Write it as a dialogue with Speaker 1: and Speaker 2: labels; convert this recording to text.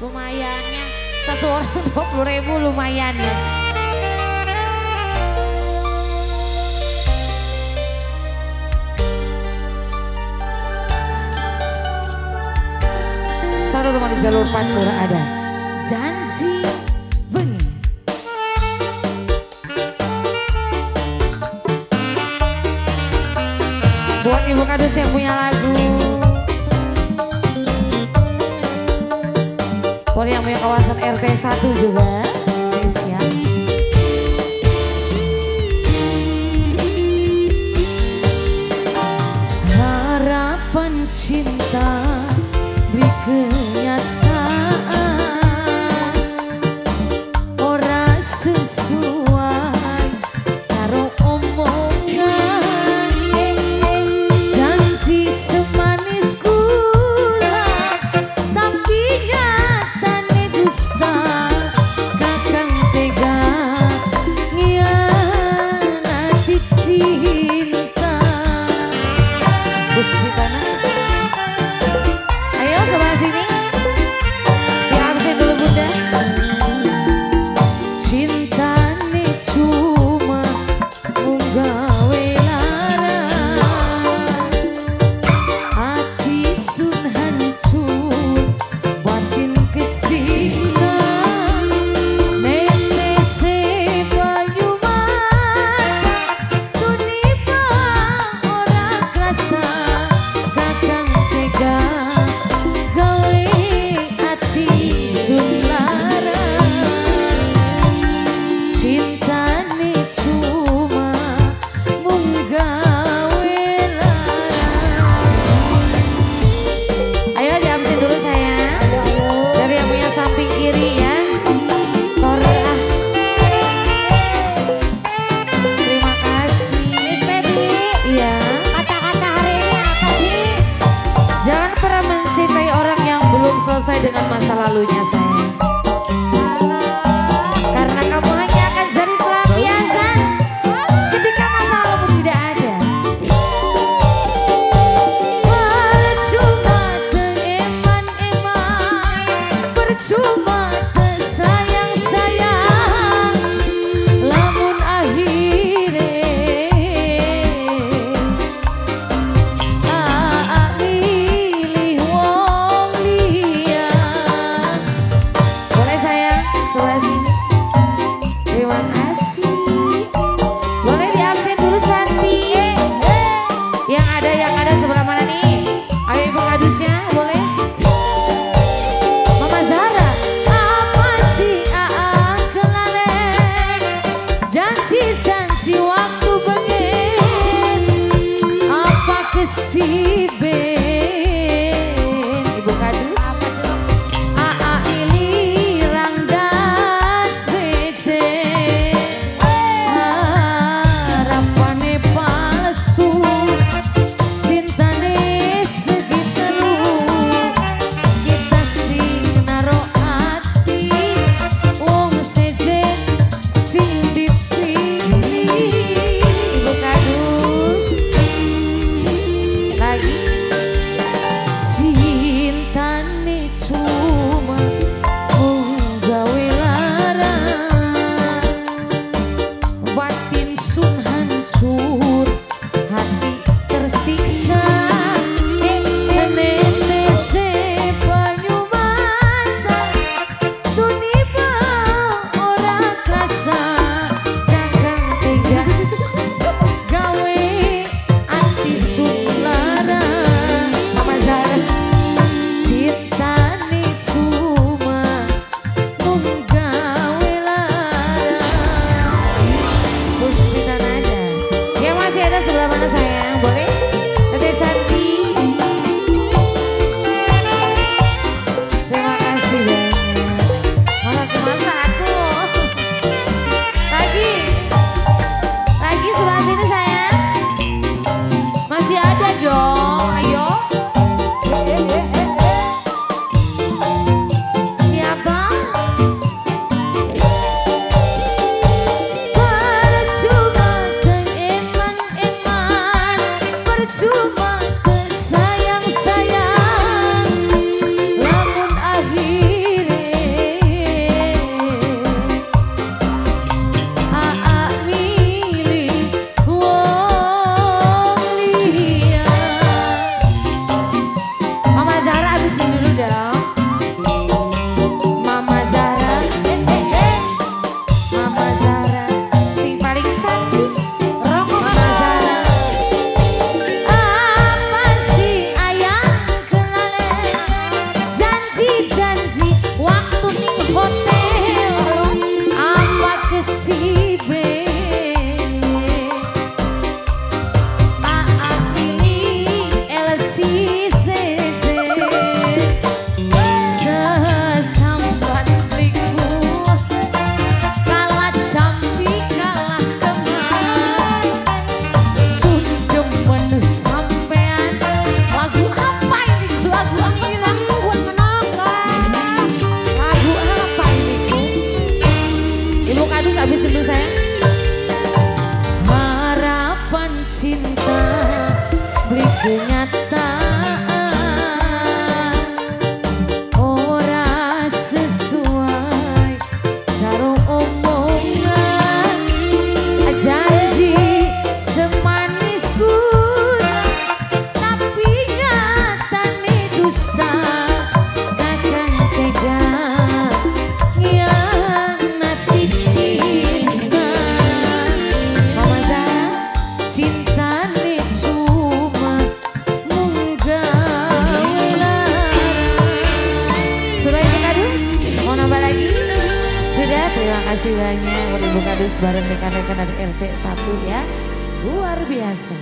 Speaker 1: Lumayan ya, satu orang 20.000 lumayan ya. Satu teman di jalur Pantura ada Janji Bengi. Buat Ibu Kadus yang punya lagu, buat yang punya kawasan RT 1 juga spesial. Harapan cinta beri kenyataan, ora sesuai karo omongan. Janji semanis gula tapi nyatane dusta. Kakang tega ngianati cinta. Puspitana, ayo sebelah sini. Dihabisin dulu Bunda. Cintane cuma menggawe lara, hati sun hancur, batin kesiksa. Netese bayu mata, tuniba ora krasa. Kakang tega gawe hati sun lara. Cintane cuma mung gawe lara. Ayo dihabisin dulu sayang. Dari yang punya samping kiri ya. Sorry ah. Terima kasih.
Speaker 2: Miss Baby,
Speaker 1: Iya.
Speaker 2: kata-kata hari ini apa sih?
Speaker 1: Jangan pernah mencintai orang yang belum selesai dengan masa lalunya sayang. Karena kamu hanya akan jadi pelampiasan ketika masa lalu tidak ada. Percuma teeman-eman, percuma sayang-sayang, lamun akhire milih wong liya. kasih banyak buat Ibu Kadus bareng rekan-rekan dari RT 1 ya. Luar biasa.